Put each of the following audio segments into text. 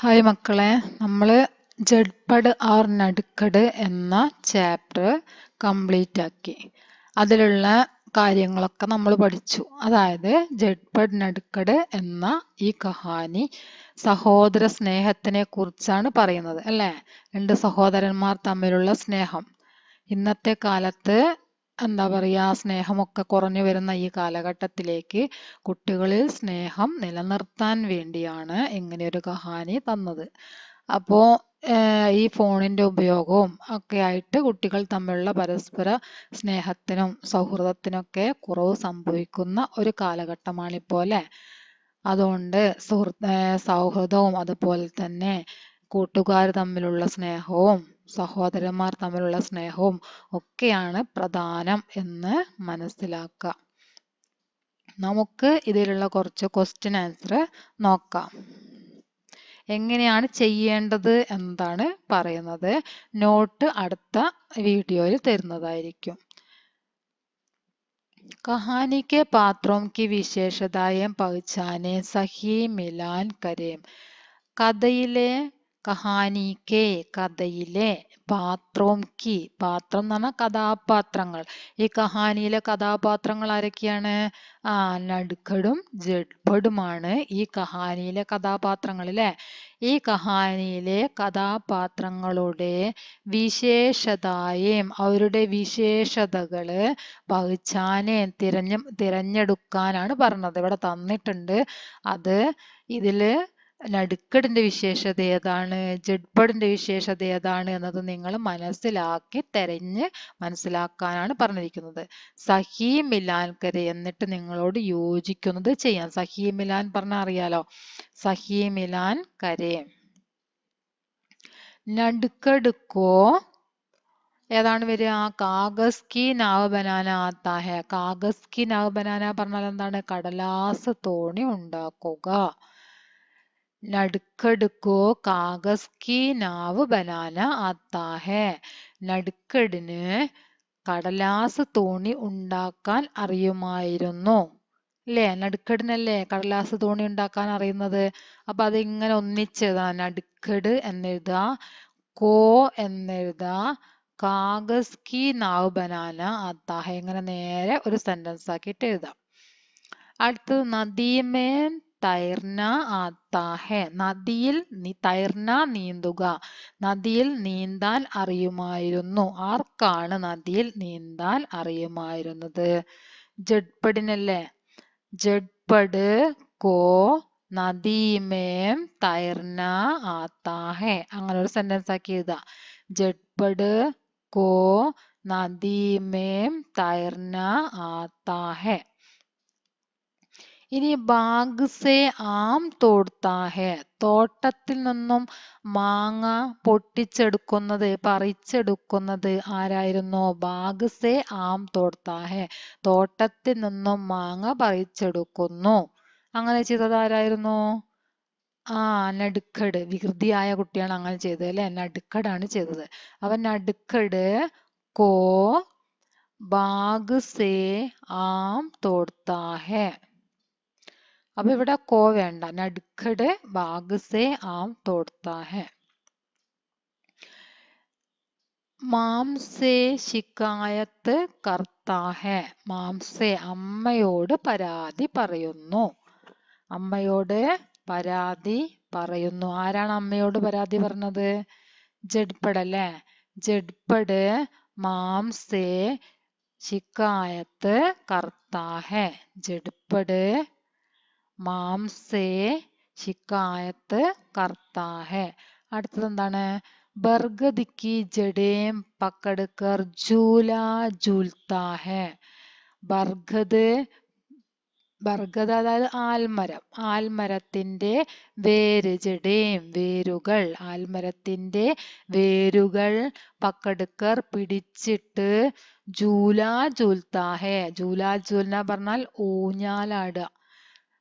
Hi മക്കളെ, നമ്മൾ ജഡ്പഡ് R നടുക്കട് എന്ന ചാപ്റ്റർ കംപ്ലീറ്റ് ആക്കി. അതിലുള്ള കാര്യങ്ങളൊക്കെ നമ്മൾ പഠിച്ചു. അതായത് ജഡ്പഡ് നടുക്കട് എന്ന ഈ കഹാനി സഹോദര സ്നേഹത്തിനെ കുറിച്ചാണ് പറയുന്നത് അല്ലേ? രണ്ട് സഹോദരന്മാർ തമ്മിലുള്ള സ്നേഹം. ഇന്നത്തെ കാലത്ത് എന്താ പറയാ, സ്നേഹമൊക്കെ കുറഞ്ഞു വരുന്ന ഈ കാലഘട്ടത്തിലേക്ക് കുട്ടികളിൽ സ്നേഹം നിലനിർത്താൻ വേണ്ടിയാണ് ഇങ്ങനെയൊരു കഹാനി തന്നത്. അപ്പോ ഈ ഫോണിന്റെ ഉപയോഗവും ഒക്കെ ആയിട്ട് കുട്ടികൾ തമ്മിലുള്ള പരസ്പര സ്നേഹത്തിനും സൗഹൃദത്തിനൊക്കെ കുറവ് സംഭവിക്കുന്ന ഒരു കാലഘട്ടമാണിപ്പോ അല്ലേ? അതുകൊണ്ട് സൗഹൃദവും അതുപോലെ തന്നെ കൂട്ടുകാർ തമ്മിലുള്ള സ്നേഹവും സഹോദരന്മാർ തമ്മിലുള്ള സ്നേഹവും ഒക്കെയാണ് പ്രധാനം എന്ന് മനസ്സിലാക്കുക. നമുക്ക് ഇതിലുള്ള കുറച്ച് ക്വസ്റ്റ്യൻ ആൻസർ നോക്കാം. എങ്ങനെയാണ് ചെയ്യേണ്ടത് എന്നതാണ് പറയുന്നത്. നോട്ട് അടുത്ത വീഡിയോയിൽ തരുന്നതായിരിക്കും. कहानी के पात्रों की विशेषताएं पहचाने सही मिलान करें. കഥയിലെ കഥയിലെ പാത്രോം കി, പാത്രം എന്ന് പറഞ്ഞാൽ കഥാപാത്രങ്ങൾ. ഈ കഹാനിയിലെ കഥാപാത്രങ്ങൾ ആരൊക്കെയാണ്? നടുക്കടും ജഡ്പടുമാണ് ഈ കഹാനിയിലെ കഥാപാത്രങ്ങൾ അല്ലേ? ഈ കഹാനിയിലെ കഥാപാത്രങ്ങളുടെ വിശേഷതായും അവരുടെ വിശേഷതകള് പഹ്ചാനെ തിരഞ്ഞെടുക്കാനാണ് പറഞ്ഞത്. ഇവിടെ തന്നിട്ടുണ്ട്. അത് ഇതില് നടുക്കടിന്റെ വിശേഷത ഏതാണ്, ജഡ്പടിന്റെ വിശേഷത ഏതാണ് എന്നത് നിങ്ങൾ മനസ്സിലാക്കി മനസ്സിലാക്കാനാണ് പറഞ്ഞിരിക്കുന്നത്. സഹി മിലാൻ കരെ, എന്നിട്ട് നിങ്ങളോട് യോജിക്കുന്നത് ചെയ്യാം. സഹി മിലാൻ പറഞ്ഞാൽ അറിയാലോ. സഹി മിലാൻ കരെ. നടുക്കടുക്കോ ഏതാണ് വരിക? കാഗസ് കി നാവ് ബനാന ആത്താ ഹെ. കാഗസ് കി നാവ് ബനാന പറഞ്ഞാൽ എന്താണ്? കടലാസ് തോണി ഉണ്ടാക്കുക. നടുക്കടുക്കോ കാഗസ് കി നാവ് ബനാന ആത്താ ഹെ. നടുക്കടിന് കടലാസ് തോണി ഉണ്ടാക്കാൻ അറിയുമായിരുന്നു അല്ലേ? നടുക്കടിനല്ലേ കടലാസ് തോണി ഉണ്ടാക്കാൻ അറിയുന്നത്. അപ്പൊ അതിങ്ങനെ ഒന്നിച്ചെഴുതാ. നടുക്കട് എന്നെഴുതാ, കോ എന്നെഴുതാ, കാഗസ് കി നാവ് ബനാന ആത്താ ഹെ. ഇങ്ങനെ നേരെ ഒരു സെന്റൻസ് ആക്കിയിട്ട് എഴുതാം. അടുത്തത് നദീമേൻ തൈർന ആത്താ ഹെ. നദിയിൽ തൈർന നീന്തുക. നദിയിൽ നീന്താൻ അറിയുമായിരുന്നു. ആർക്കാണ് നദിയിൽ നീന്താൻ അറിയുമായിരുന്നത്? ജഡ്പടിനല്ലേ. ജഡ്പട് കോ നദീമേം തൈർന ആത്താ ഹെ. അങ്ങനെ ഒരു സെന്റൻസ് ആക്കി എഴുതാ. ജഡ്പട് കോ നദീമേം തൈർന ആത്താ ഹെ. ഇനി ബാഗ് സേ ആം തോട്ത്താ ഹെ. തോട്ടത്തിൽ നിന്നും മാങ്ങ പൊട്ടിച്ചെടുക്കുന്നത്, പറിച്ചെടുക്കുന്നത് ആരായിരുന്നു? ബാഗ് സേ ആം തോട്ത്താ ഹെ. തോട്ടത്തിൽ നിന്നും മാങ്ങ പറിച്ചെടുക്കുന്നു. അങ്ങനെ ചെയ്തത് ആരായിരുന്നു? നടുക്കട്. വികൃതിയായ കുട്ടിയാണ് അങ്ങനെ ചെയ്തത് അല്ലെ? നടുക്കടാണ് ചെയ്തത്. അപ്പൊ നടുക്കട് കോ ബാഗ് സേ ആം തോട്ത്താ ഹെ. അപ്പൊ ഇവിടെ കോ വേണ്ട. നടുക്കട് ബാഗ് സേ ആം തോട്ത്താ ഹെ. മാംസേ ശിക്കായത്ത് കർത്താ ഹെ. മാംസേ അമ്മയോട് പരാതി പറയുന്നു. അമ്മയോട് പരാതി പറയുന്നു. ആരാണ് അമ്മയോട് പരാതി പറഞ്ഞത്? ജഡ്പട് അല്ലേ? ജഡ്പട് മാംസേ ശിക്കായത്ത് കർത്താ ഹെ. ജഡ്പട് മാംസേ ശിക്കായത്ത് കർത്താ ഹെ. അടുത്തത് എന്താണ്? ബർഗദ് കി ജഡേം പക്കഡ് കർ ജൂല ജൂൽത്താ ഹെ. ബർഗദ് അതായത് ആൽമരം. ആൽമരത്തിന്റെ വേര്, ജഡേം വേരുകൾ, ആൽമരത്തിന്റെ വേരുകൾ പക്കടുക്കർ പിടിച്ചിട്ട് ജൂലാ ജൂൽത്താ ഹെ. ജൂലാ ജൂൽന പറഞ്ഞാൽ ഊഞ്ഞാലാടുക.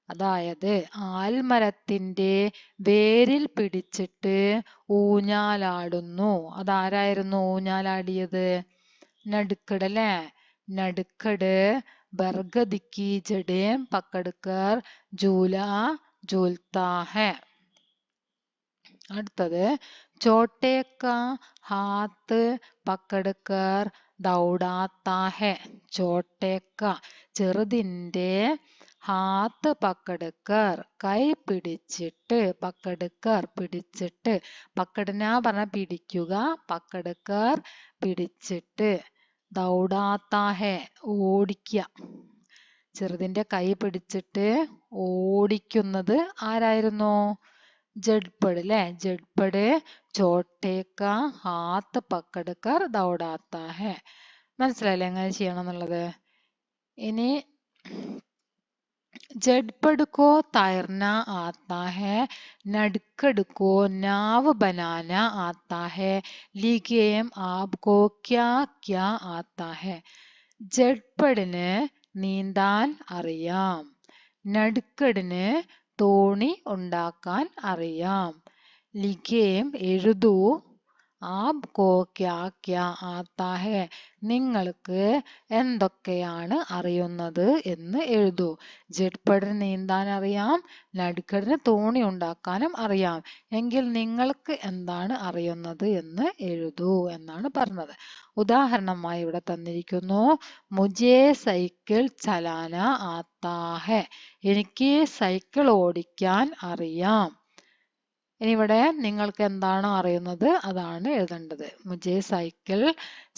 അതായത് ആൽമരത്തിന്റെ വേരിൽ പിടിച്ചിട്ട് ഊഞ്ഞാലാടുന്നു. അതാരായിരുന്നു ഊഞ്ഞാലാടിയത്? നടുക്കട് അല്ലേ? നടുക്കട് ബർഗദ് കി ജഡേം പക്കഡ് കർ ജൂല ജൂൽത്താ ഹെ. അടുത്തത് ചോട്ടേക്ക ഹാത്ത് പക്കടുക്കർ ദൗടാത്താ ഹെ. ചോട്ടേക്ക ചെറുതിൻ്റെ ഹാത്ത് പക്കടുക്കർ കൈ പിടിച്ചിട്ട്, പക്കടുക്കർ പിടിച്ചിട്ട്, പക്കടന പറഞ്ഞ പിടിക്കുക, പക്കടുക്കർ പിടിച്ചിട്ട്, ദൗടാത്താ ഹെ ഓടിക്കുക. ചെറുതിൻ്റെ കൈ പിടിച്ചിട്ട് ഓടിക്കുന്നത് ആരായിരുന്നു? ജഡ്പഡ് അല്ലെ. ജഡ്പഡ് ചോട്ടേക്ക ഹാത്ത് പക്കടുക്കർ ദൗടാത്താ ഹെ. മനസ്സിലായില്ലേ എങ്ങനെ ചെയ്യണം എന്നുള്ളത്? ഇനി जड़पड़ को तैरना आता है, नड़कड़ को नाव बनाना आता है, लिगेम आपको क्या क्या आता है? ജഡ്പടിന് നീന്താൻ അറിയാം, നടുക്കടിന് തോണി ഉണ്ടാക്കാൻ അറിയാം, ലിഖേം എഴുതൂ, ആപ്കോ ക്യാ ക്യാ ആത്താ ഹെ നിങ്ങൾക്ക് എന്തൊക്കെയാണ് അറിയുന്നത് എന്ന് എഴുതൂ. ജഡ്പടിന് നീന്താൻ അറിയാം, നടുക്കടിന് തോണി ഉണ്ടാക്കാനും അറിയാം. എങ്കിൽ നിങ്ങൾക്ക് എന്താണ് അറിയുന്നത് എന്ന് എഴുതൂ എന്നാണ് പറഞ്ഞത്. ഉദാഹരണമായി ഇവിടെ തന്നിരിക്കുന്നു, മുജേ സൈക്കിൾ ചലാന ആത്താ ഹെ. എനിക്ക് സൈക്കിൾ ഓടിക്കാൻ അറിയാം. ഇനി ഇവിടെ നിങ്ങൾക്ക് എന്താണോ അറിയുന്നത് അതാണ് എഴുതേണ്ടത്. മുജേ സൈക്കിൾ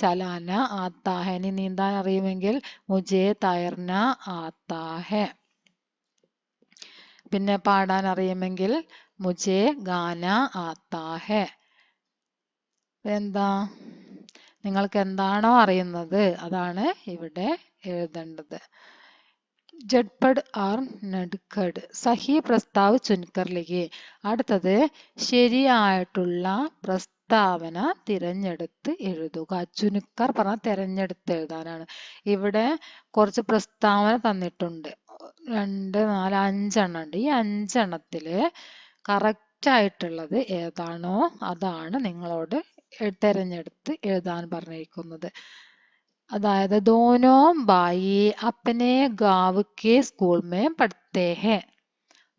ചലാന ആത്താ ഹെ. ഇനി നീന്താൻ അറിയുമെങ്കിൽ മുജേ തൈർന ആത്താ ഹെ. പിന്നെ പാടാൻ അറിയുമെങ്കിൽ മുജേ ഗാന ആത്താ ഹെ. എന്താ നിങ്ങൾക്ക് എന്താണോ അറിയുന്നത് അതാണ് ഇവിടെ എഴുതേണ്ടത്. ജഡ്പഡ് ആർ നടുക്കഡ് സഹി പ്രസ്താവ് ചുൻകർ ലിഖിയേ. അടുത്തത് ശരിയായിട്ടുള്ള പ്രസ്താവന തിരഞ്ഞെടുത്ത് എഴുതുക. ചുനുക്കർ പറഞ്ഞാൽ തിരഞ്ഞെടുത്ത് എഴുതാനാണ്. ഇവിടെ കുറച്ച് പ്രസ്താവന തന്നിട്ടുണ്ട്, 2, 4, 5 എണ്ണം ഉണ്ട്. ഈ 5 എണ്ണത്തില് കറക്റ്റ് ആയിട്ടുള്ളത് ഏതാണോ അതാണ് നിങ്ങളോട് തിരഞ്ഞെടുത്ത് എഴുതാൻ പറഞ്ഞിരിക്കുന്നത്. അതായത് दोनों भाई अपने गांव के स्कूल में पढ़ते हैं.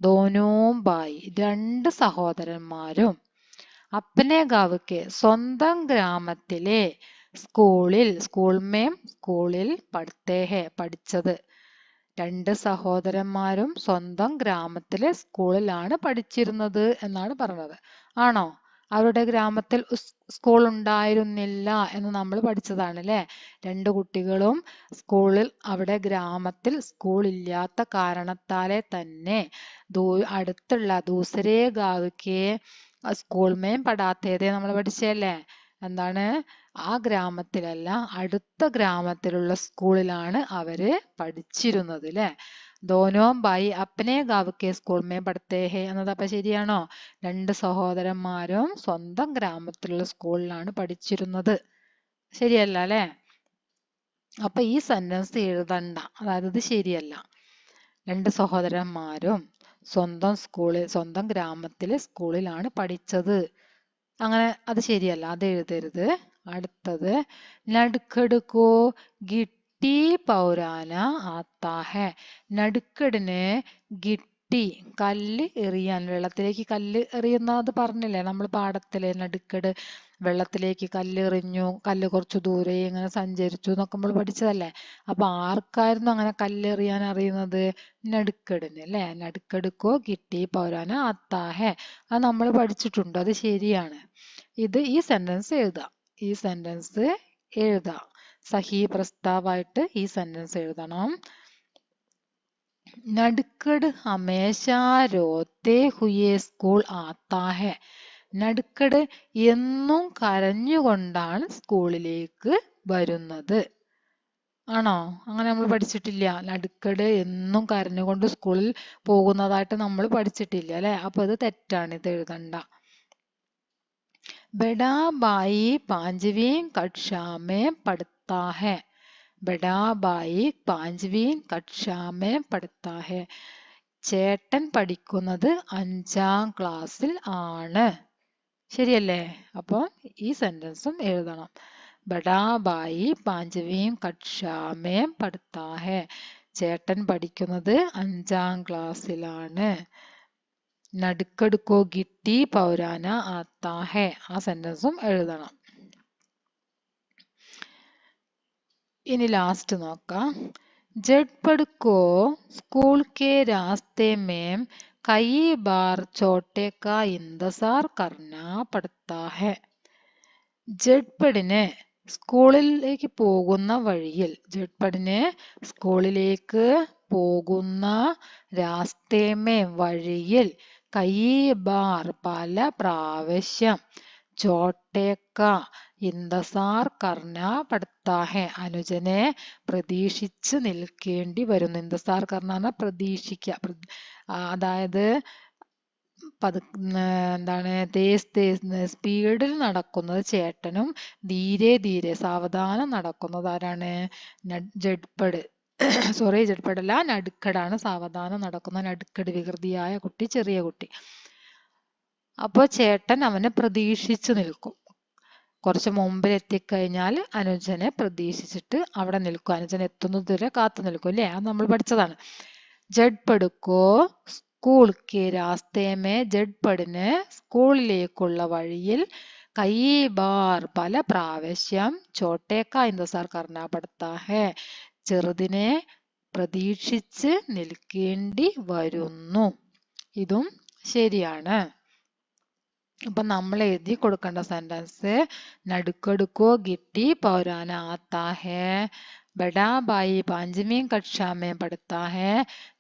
दोनों भाई രണ്ട് സഹോദരന്മാരും അപ്പനെ ഗാവ്ക്ക് സ്വന്തം ഗ്രാമത്തിലെ സ്കൂളിൽ, സ്കൂളിൽ പഠിത്തേ ഹെ പഠിച്ചത്. രണ്ട് സഹോദരന്മാരും സ്വന്തം ഗ്രാമത്തിലെ സ്കൂളിലാണ് പഠിച്ചിരുന്നത് എന്നാണ് പറഞ്ഞത്. ആണോ? അവരുടെ ഗ്രാമത്തിൽ സ്കൂൾ ഉണ്ടായിരുന്നില്ല എന്ന് നമ്മൾ പഠിച്ചതാണ് അല്ലേ? രണ്ട് കുട്ടികളും അവിടെ ഗ്രാമത്തിൽ സ്കൂൾ ഇല്ലാത്ത കാരണത്താലെ തന്നെ അടുത്തുള്ള ദൂസരേ ഗാവ്ക്ക് സ്കൂൾ മേം പഠാത്തേതേ നമ്മൾ പഠിച്ചല്ലേ? എന്താണ്? ആ ഗ്രാമത്തിലല്ല, അടുത്ത ഗ്രാമത്തിലുള്ള സ്കൂളിലാണ് അവര് പഠിച്ചിരുന്നത് അല്ലെ? दोनों भाई अपने गांव के स्कूल में पढ़ते हैं എന്നത് അപ്പൊ ശരിയാണോ? രണ്ട് സഹോദരന്മാരും സ്വന്തം ഗ്രാമത്തിലുള്ള സ്കൂളിലാണ് പഠിച്ചിരുന്നത്. ശരിയല്ല അല്ലെ? അപ്പൊ ഈ സെന്റൻസ് എഴുതണ്ട, അതായത് ഇത് ശരിയല്ല. രണ്ട് സഹോദരന്മാരും സ്വന്തം ഗ്രാമത്തിലെ സ്കൂളിലാണ് പഠിച്ചത്, അങ്ങനെ അത് ശരിയല്ല, അത് എഴുതരുത്. അടുത്തത് നടുക്കടുക്കോ ഗിട്ടി പൗരാന ആത്താ ഹെ. നടുക്കടിന് ഗിട്ടി കല്ല് എറിയാൻ, വെള്ളത്തിലേക്ക് കല്ല് എറിയുന്നത് പറഞ്ഞില്ലേ നമ്മൾ പാഠത്തിലെ? നടുക്കട് വെള്ളത്തിലേക്ക് കല്ല് എറിഞ്ഞു, കല്ല് കുറച്ചു ദൂരെ ഇങ്ങനെ സഞ്ചരിച്ചു എന്നൊക്കെ നമ്മൾ പഠിച്ചതല്ലേ? അപ്പൊ ആർക്കായിരുന്നു അങ്ങനെ കല്ലെറിയാൻ അറിയുന്നത്? നടുക്കടിന് അല്ലെ? നടുക്കടുക്കോ ഗിട്ടി പൗരാന ആത്താ ഹെ. അത് നമ്മൾ പഠിച്ചിട്ടുണ്ട്, അത് ശരിയാണ്. ഈ സെന്റൻസ് എഴുതാം, ഈ സെന്റൻസ് എഴുതാം. സഹി പ്രസ്താവായിട്ട് ഈ സെന്റൻസ് എഴുതണം. നടുക്കട് ഹമേശാ രോത്തെ ഹുയേ സ്കൂൾ ആത്താ ഹെ. നടുക്കട് എന്നും കരഞ്ഞുകൊണ്ടാണ് സ്കൂളിലേക്ക് വരുന്നത്. ആണോ? അങ്ങനെ നമ്മൾ പഠിച്ചിട്ടില്ല. നടുക്കട് എന്നും കരഞ്ഞുകൊണ്ട് സ്കൂളിൽ പോകുന്നതായിട്ട് നമ്മൾ പഠിച്ചിട്ടില്ല അല്ലെ? അപ്പൊ ഇത് തെറ്റാണ്, ഇത് എഴുതണ്ട. बड़ा भाई 5वीं कक्षा में पढ़ता है. बड़ा भाई 5वीं कक्षा में पढ़ता है. ചേട്ടൻ പഠിക്കുന്നത് 5ാം ക്ലാസ്സിൽ ആണ്. ശരിയല്ലേ? അപ്പോൾ ഈ സെന്റൻസും എഴുതണം. ബഡാ ഭായി 5वीं कक्षा में पढ़ता है. ചേട്ടൻ പഠിക്കുന്നത് 5ാം ക്ലാസ്സിലാണ്. നടുക്കടുക്കോ ഗിട്ടി പൗരാന ആത്താ ഹെ. ആ സെന്റൻസും എഴുതണം. ഇനി ലാസ്റ്റ് നോക്കാം. झटपट को स्कूल के रास्ते में कई बार छोटे का इंतजार करना पड़ता है. ജഡ്പടിന് സ്കൂളിലേക്ക് പോകുന്ന വഴിയിൽ, ജഡ്പടിന് സ്കൂളിലേക്ക് പോകുന്ന രാസ്തേമേ വഴിയിൽ, കൈ ബാർ പല പ്രാവശ്യം, ചോട്ടേക്ക ഇന്തസാർ കർണ പടുത്താ ഹെ അനുജനെ പ്രതീക്ഷിച്ച് നിൽക്കേണ്ടി വരുന്നു. ഇന്തസാർ കർണ പ്രതീക്ഷിക്കുക, അതായത് എന്താണ് സ്പീഡിൽ നടക്കുന്നത് ചേട്ടനും ധീരെ ധീരെ സാവധാനം നടക്കുന്നത് ആരാണ്? ജഡ്പട് സോറി, ജഡ്പടല്ല, നടുക്കടാണ്. സാവധാനം നടക്കുന്ന നടുക്കട്, വികൃതിയായ കുട്ടി, ചെറിയ കുട്ടി. അപ്പൊ ചേട്ടൻ അവനെ പ്രതീക്ഷിച്ചു നിൽക്കും. കുറച്ച് മുമ്പിൽ എത്തിക്കഴിഞ്ഞാൽ അനുജനെ പ്രതീക്ഷിച്ചിട്ട് അവിടെ നിൽക്കും. അനുജൻ എത്തുന്നത് വരെ കാത്തു നിൽക്കും അല്ലേ? അത് നമ്മൾ പഠിച്ചതാണ്. ജഡ്പടുക്കോ സ്കൂൾ കെ രാസ്തേമേ, ജഡ്പടിന് സ്കൂളിലേക്കുള്ള വഴിയിൽ, കൈ ബാർ പല പ്രാവശ്യം, ചോട്ടേക്ക ഇന്തസാർ കർണ പടുത്താ ഹെ ചെറുതിനെ പ്രതീക്ഷിച്ച് നിൽക്കേണ്ടി വരുന്നു. ഇതും ശരിയാണ്. അപ്പൊ നമ്മൾ എഴുതി കൊടുക്കേണ്ട സെന്റൻസ്, നടുക്കടുക്കോ ഗിട്ടി പൗരാന ആത്താ ഹെ, बड़ा भाई 5वीं कक्षा में पढ़ता है,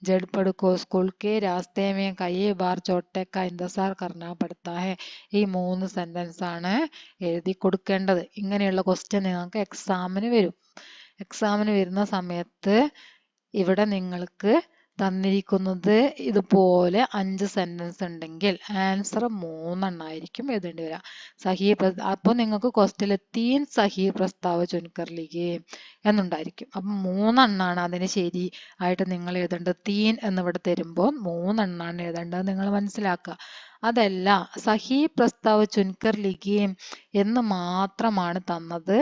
झटपट को स्कूल के रास्ते में कई बार छोटे का इंतजार करना पड़ता है. ഈ 3 സെന്റൻസ് ആണ് എഴുതി കൊടുക്കേണ്ടത്. ഇങ്ങനെയുള്ള ക്വസ്റ്റ്യൻ നിങ്ങൾക്ക് എക്സാമിന് വരും. എക്സാമിന് വരുന്ന സമയത്ത് ഇവിടെ നിങ്ങൾക്ക് തന്നിരിക്കുന്നത് ഇതുപോലെ 5 സെന്റൻസ് ഉണ്ടെങ്കിൽ ആൻസർ 3 എണ്ണമായിരിക്കും എഴുതേണ്ടി വരിക. സഹി അപ്പോൾ നിങ്ങൾക്ക് ക്വസ്റ്റ്യനിൽ 3 സഹി പ്രസ്താവ ചുൻകർ ലിഖിയേ എന്നുണ്ടായിരിക്കും. അപ്പം 3 എണ്ണമാണ് അതിന് ശരി ആയിട്ട് നിങ്ങൾ എഴുതേണ്ടത്. 3 എന്നിവിടെ തരുമ്പോൾ 3 എണ്ണമാണ് എഴുതേണ്ടത്, നിങ്ങൾ മനസ്സിലാക്കുക. അതല്ല, സഹി പ്രസ്താവ ചുൻകർ ലിഖിയേ എന്ന് മാത്രമാണ് തന്നത്,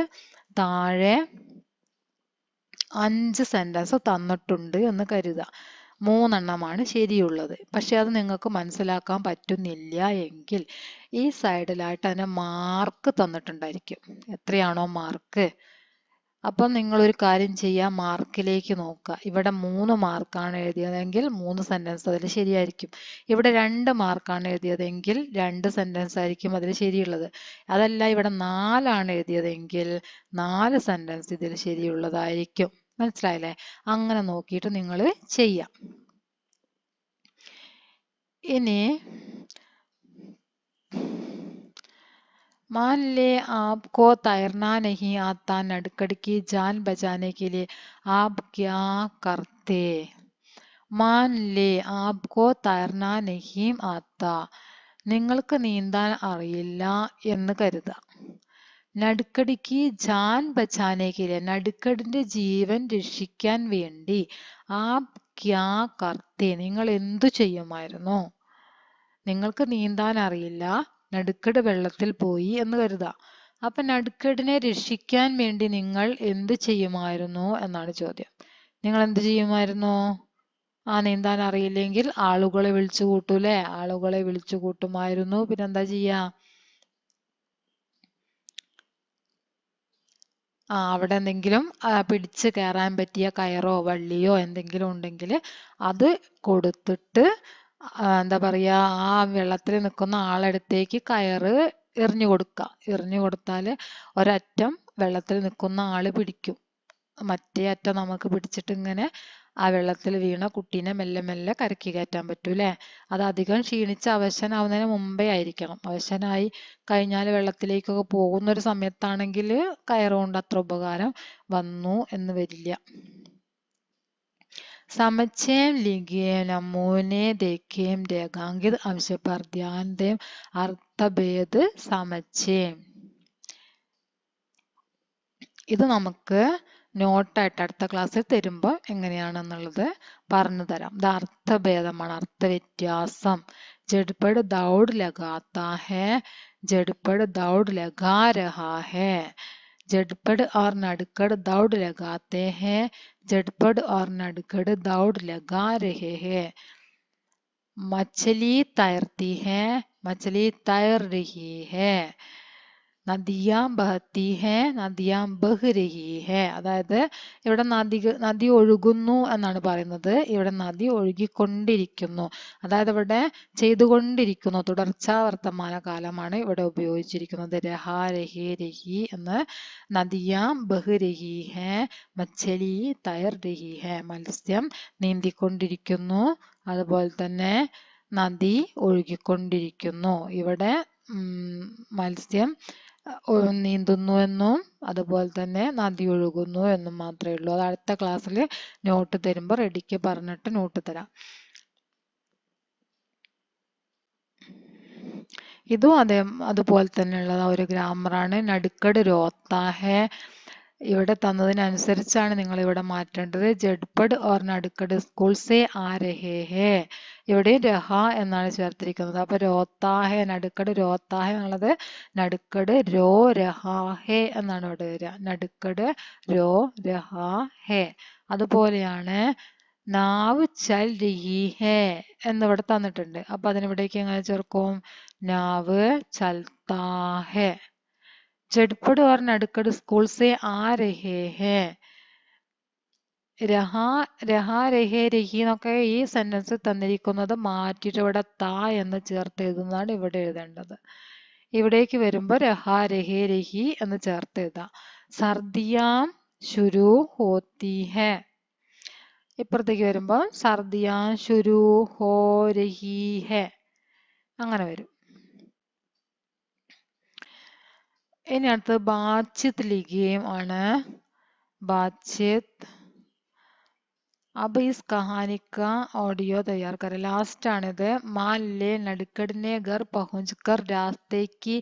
താഴെ 5 സെന്റൻസ് തന്നിട്ടുണ്ട് എന്ന് കരുതുക. 3 എണ്ണമാണ് ശരിയുള്ളത്. പക്ഷെ അത് നിങ്ങൾക്ക് മനസ്സിലാക്കാൻ പറ്റുന്നില്ല എങ്കിൽ ഈ സൈഡിലായിട്ട് അതിന് മാർക്ക് തന്നിട്ടുണ്ടായിരിക്കും. എത്രയാണോ മാർക്ക്, അപ്പം നിങ്ങളൊരു കാര്യം ചെയ്യുക, മാർക്കിലേക്ക് നോക്കുക. ഇവിടെ 3 മാർക്കാണ് എഴുതിയതെങ്കിൽ 3 സെന്റൻസ് അതിൽ ശരിയായിരിക്കും. ഇവിടെ 2 മാർക്കാണ് എഴുതിയതെങ്കിൽ 2 സെന്റൻസ് ആയിരിക്കും അതിൽ ശരിയുള്ളത്. അതല്ല, ഇവിടെ 4 ആണ് എഴുതിയതെങ്കിൽ 4 സെന്റൻസ് ഇതിൽ ശരിയുള്ളതായിരിക്കും. മനസ്സിലായില്ലേ? അങ്ങനെ നോക്കിയിട്ട് നിങ്ങൾ ചെയ്യാം. ഇനി मान ले आपको तैरना नहीं आता, नडकड़ की जान बचाने के लिए आप क्या करते? मान ले आपको तैरना नहीं आता, നിങ്ങൾക്ക് നീന്താൻ അറിയില്ല എന്ന് കരുതുക. നടുക്കടിക്ക് ജാൻ ബച്ചാനെ കെ ലിയെ, നടുക്കടിന്റെ ജീവൻ രക്ഷിക്കാൻ വേണ്ടി, ആപ് ക്യാ കർത്തേ, നിങ്ങൾ എന്തു ചെയ്യുമായിരുന്നു? നിങ്ങൾക്ക് നീന്താൻ അറിയില്ല, നടുക്കട് വെള്ളത്തിൽ പോയി എന്ന് കരുതുക. അപ്പൊ നടുക്കടിനെ രക്ഷിക്കാൻ വേണ്ടി നിങ്ങൾ എന്ത് ചെയ്യുമായിരുന്നു എന്നാണ് ചോദ്യം. നിങ്ങൾ എന്ത് ചെയ്യുമായിരുന്നു? നീന്താൻ അറിയില്ലെങ്കിൽ ആളുകളെ വിളിച്ചു കൂട്ടൂലേ? ആളുകളെ വിളിച്ചു കൂട്ടുമായിരുന്നു. പിന്നെന്താ ചെയ്യാ? അവിടെ എന്തെങ്കിലും പിടിച്ച് കയറാൻ പറ്റിയ കയറോ വള്ളിയോ എന്തെങ്കിലും ഉണ്ടെങ്കിൽ അത് കൊടുത്തിട്ട് എന്താ പറയാ, ആ വെള്ളത്തിൽ നിൽക്കുന്ന ആളടുത്തേക്ക് കയറ് എറിഞ്ഞു കൊടുക്കുക. എറിഞ്ഞു കൊടുത്താൽ ഒരറ്റം വെള്ളത്തിൽ നിൽക്കുന്ന ആള് പിടിക്കും, മറ്റേ അറ്റം നമുക്ക് പിടിച്ചിട്ട് ഇങ്ങനെ ആ വെള്ളത്തിൽ വീണ കുട്ടീനെ മെല്ലെ മെല്ലെ കരക്കി കയറ്റാൻ പറ്റൂലേ? അത് അധികം ക്ഷീണിച്ച് അവശനാവുന്നതിന് മുമ്പേ ആയിരിക്കണം. അവശനായി കഴിഞ്ഞാൽ വെള്ളത്തിലേക്കൊക്കെ പോകുന്ന ഒരു സമയത്താണെങ്കിൽ കയറുകൊണ്ട് അത്ര ഉപകാരം വന്നു എന്ന് വരില്ല. समझें लिखिए नमूने देखें രേഖാങ്കിത് अंश पर ध्यान दें അർത്ഥഭേദ് സമച്ചേം. ഇത് നമുക്ക് നോട്ടായിട്ട് അടുത്ത ക്ലാസ്സിൽ തരുമ്പോൾ എങ്ങനെയാണെന്നുള്ളത് പറഞ്ഞു തരാം. ഇത് അർത്ഥഭേദമാണ്, അർത്ഥവ്യത്യാസം. ജഡ്പട് ദൗഡ് ലഗാത്താ ഹെ, ജഡ്പട് ദൗഡ് ലഗാ രഹാ ഹെ. झटपट और नड़कड़ दौड़ लगाते हैं, झटपट और नड़कड़ दौड़ लगा रहे हैं. मछली तैरती है, मछली तैर रही है. നദിയാ ബഹത്തി ഹെ, നദിയാ ബഹ് രഹി ഹെ. അതായത് ഇവിടെ നദി ഒഴുകുന്നു എന്നാണ് പറയുന്നത്. ഇവിടെ നദി ഒഴുകിക്കൊണ്ടിരിക്കുന്നു. അതായത് ഇവിടെ ചെയ്തുകൊണ്ടിരിക്കുന്നു, തുടർച്ചാ വർത്തമാന കാലമാണ് ഇവിടെ ഉപയോഗിച്ചിരിക്കുന്നത്. രഹാ രഹി രഹി എന്ന്. നദിയാ ബഹ് രഹി ഹെ, മച്ചലി തയർ രഹി ഹെ. മത്സ്യം നീന്തിക്കൊണ്ടിരിക്കുന്നു, അതുപോലെ തന്നെ നദി ഒഴുകിക്കൊണ്ടിരിക്കുന്നു. ഇവിടെ മത്സ്യം നീന്തുന്നു എന്നും അതുപോലെ തന്നെ നദി ഒഴുകുന്നു എന്നും മാത്രമേ ഉള്ളൂ. അത് അടുത്ത ക്ലാസ്സിൽ നോട്ട് തരുമ്പോൾ റെഡിക്ക് പറഞ്ഞിട്ട് നോട്ട് തരാം. ഇതും അതുപോലെ തന്നെയുള്ള ഒരു ഗ്രാമറാണ്. നടുക്കട് രോത്താ ഹെ. ഇവിടെ തന്നതിനനുസരിച്ചാണ് നിങ്ങൾ ഇവിടെ മാറ്റേണ്ടത്. ജഡ്പഡ് ഓർ നടുക്കട് സ്കൂൾ സേ ആ രഹേ ഹേ. ഇവിടെ രഹ എന്നാണ് ചേർത്തിരിക്കുന്നത്. അപ്പൊ രോത്താഹെ, നടുക്കട് രോത്താഹെ എന്നുള്ളത് നടുക്കട് രോ രഹാഹെ എന്നാണ് ഇവിടെ വരിക. നടുക്കട് രോ രഹാഹെ. അതുപോലെയാണ് നാവ് ചൽ രഹി ഹേ എന്നിവിടെ തന്നിട്ടുണ്ട്. അപ്പൊ അതിനിവിടേക്ക് എങ്ങനെ ചേർക്കും? നാവ് ചൽത്താ ഹെ. ജഡ്പഡ് ഓർ നടുക്കട് സ്കൂൾ സേ ആ രഹേ ഹേ. രഹാ രഹേ രഹി എന്നൊക്കെ ഈ സെന്റൻസ് തന്നിരിക്കുന്നത് മാറ്റിയിട്ട് ഇവിടെ താ എന്ന് ചേർത്ത് എഴുതുന്നതാണ് ഇവിടെ എഴുതേണ്ടത്. ഇവിടേക്ക് വരുമ്പോൾ രഹാ രഹേ രഹി എന്ന് ചേർത്ത് എഴുതാം. സർദിയാം ശുരു ഹോത്തി ഹെ. ഇപ്പുറത്തേക്ക് വരുമ്പോൾ സർദിയാം ശുരു ഹോ രഹി ഹെ. അങ്ങനെ വരും. ഇനി അടുത്ത് ബാച്ചിത് ലിഖിയേം ആണ്. ബാച്ചിത്. अब इस कहानी का ऑडियो तैयार करें. लास्ट आनिത്. मान ले नड़कड़ ने घर पहुंचकर रास्ते की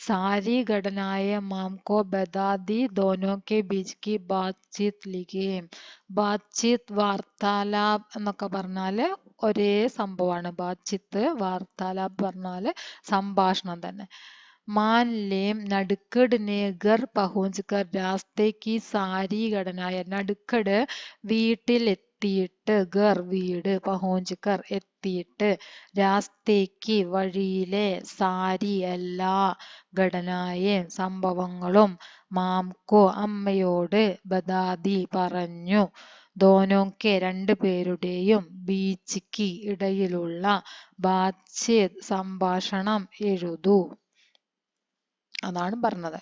सारी घटनाएं माम को बता दी. दोनों के बीच की बातचीत लिखी. ബാത്ചീത്ത് വാർത്താലാപ് എന്നൊക്കെ പറഞ്ഞാല് ഒരേ സംഭവമാണ്. ബാത്ചീത്ത് വാർത്താലാപ് പറഞ്ഞാല് സംഭാഷണം തന്നെ. मान लें नड़कड़ ने घर पहुंचकर रास्ते की सारी घटनाएं. നടുക്കട് വീട്ടിൽ എത്തിയിട്ട്, ഗർ വീട്, പഹോഞ്ചിക്കർ എത്തിയിട്ട്, രാസ്തേക്ക് വഴിയിലെ, സാരി എല്ലാ, ഘടനായെ സംഭവങ്ങളും, മാംകോ അമ്മയോട്, ബദാദി പറഞ്ഞു, ദോനോക്കെ രണ്ടുപേരുടെയും, ബീച്ചിക്ക് ഇടയിലുള്ള, ബാത്ചീത് സംഭാഷണം എഴുതൂ. അതാണ് പറഞ്ഞത്.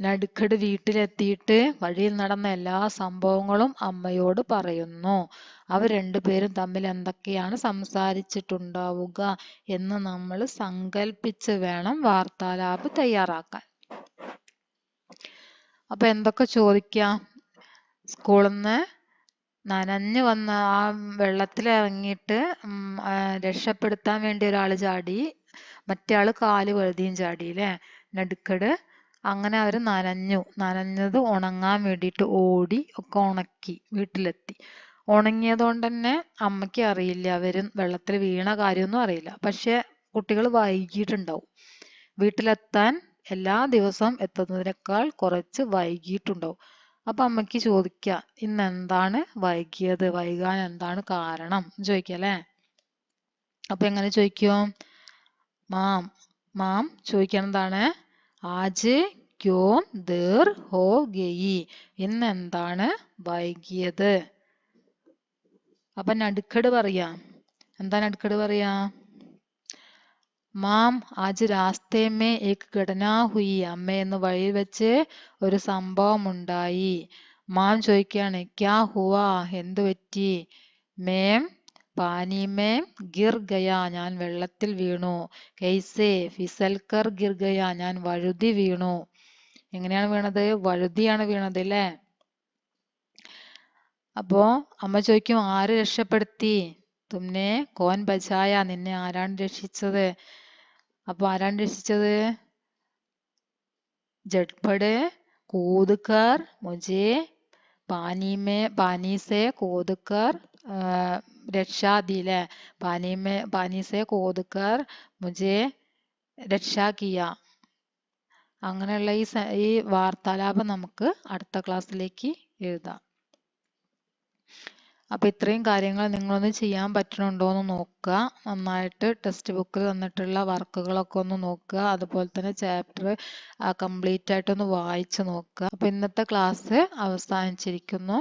നടുക്കട് വീട്ടിലെത്തിയിട്ട് വഴിയിൽ നടന്ന എല്ലാ സംഭവങ്ങളും അമ്മയോട് പറയുന്നു. അവർ രണ്ടുപേരും തമ്മിൽ എന്തൊക്കെയാണ് സംസാരിച്ചിട്ടുണ്ടാവുക എന്ന് നമ്മൾ സങ്കല്പിച്ച് വേണം വാർത്താലാപ് തയ്യാറാക്കാൻ. അപ്പൊ എന്തൊക്കെ ചോദിക്കാം? സ്കൂളിൽ നിന്ന് നനഞ്ഞു വന്ന ആ വെള്ളത്തിൽ ഇറങ്ങിയിട്ട് രക്ഷപ്പെടുത്താൻ വേണ്ടി ഒരാള് ചാടി, മറ്റേ ആള് കാല് വെളുതിയും ചാടി അല്ലേ? നടുക്കട്. അങ്ങനെ അവര് നനഞ്ഞത് ഉണങ്ങാൻ വേണ്ടിയിട്ട് ഓടി, ഒക്കെ ഉണക്കി വീട്ടിലെത്തി. ഉണങ്ങിയത് കൊണ്ട് തന്നെ അമ്മയ്ക്ക് അറിയില്ല, അവര് വെള്ളത്തിൽ വീണ കാര്യമൊന്നും അറിയില്ല. പക്ഷെ കുട്ടികൾ വൈകിട്ടുണ്ടാവും. വീട്ടിലെത്താൻ എല്ലാ ദിവസവും എത്തുന്നതിനേക്കാൾ കുറച്ച് വൈകിട്ടുണ്ടാവും. അപ്പൊ അമ്മയ്ക്ക് ചോദിക്കുക, ഇന്ന് എന്താണ് വൈകിയത്, വൈകാൻ എന്താണ് കാരണം ചോദിക്കല്ലേ? അപ്പൊ എങ്ങനെ ചോദിക്കും? മാം ചോദിക്കുന്നതാണ്, ആജ് ക്യോം ദേർ ഹോ ഗയി. ഇന്ന് എന്താണ് വൈകിയത്? അപ്പൊ നടുക്കട് പറയാ. എന്താ നടുക്കട് പറയാ? മാം ആജ് രാസ്തേ മേ ഏക് ഘടന ഹുയി. അമ്മ എന്ന് വഴി വെച്ച് ഒരു സംഭവം ഉണ്ടായി. മാം ചോദിക്കാണ്, ക്യാ ഹുവാ, എന്തു പറ്റി? മേം പാനി മേം ഗിർ ഗയാ, ഞാൻ വെള്ളത്തിൽ വീണു. കൈസേ ഫിസൽക്കർ ഗിർ ഗയാ, ഞാൻ വഴുതി വീണു. എങ്ങനെയാണ് വീണത്? വഴുതിയാണ് വീണത് അല്ലേ? അപ്പോ അമ്മ ചോദിക്കും, ആര് രക്ഷപ്പെടുത്തി? തുമ്നെ കോൻ ബചായ, നിന്നെ ആരാണ് രക്ഷിച്ചത്? അപ്പൊ ആരാണ് രക്ഷിച്ചത്? झटपट कूद कर मुझे पानी से कूद कर രക്ഷാ ദിലെ. പാനി സെ കൂദ് കർ മുझे രക്ഷാ കിയ. അങ്ങനെയുള്ള ഈ വാർത്താലാപം നമുക്ക് അടുത്ത ക്ലാസ്സിലേക്ക് എഴുതാം. അപ്പോൾ ഇത്രയും കാര്യങ്ങൾ നിങ്ങളൊന്ന് ചെയ്യാൻ പറ്റണുണ്ടോ എന്ന് നോക്കുക. നന്നായിട്ട് ടെക്സ്റ്റ് ബുക്കിൽ തന്നിട്ടുള്ള വർക്കുകളൊക്കെ ഒന്ന് നോക്കുക. അതുപോലെ തന്നെ ചാപ്റ്റർ കംപ്ലീറ്റ് ആയിട്ടൊന്ന് വായിച്ച് നോക്കുക. അപ്പോൾ ഇന്നത്തെ ക്ലാസ് അവസാനിച്ചിരിക്കുന്നു.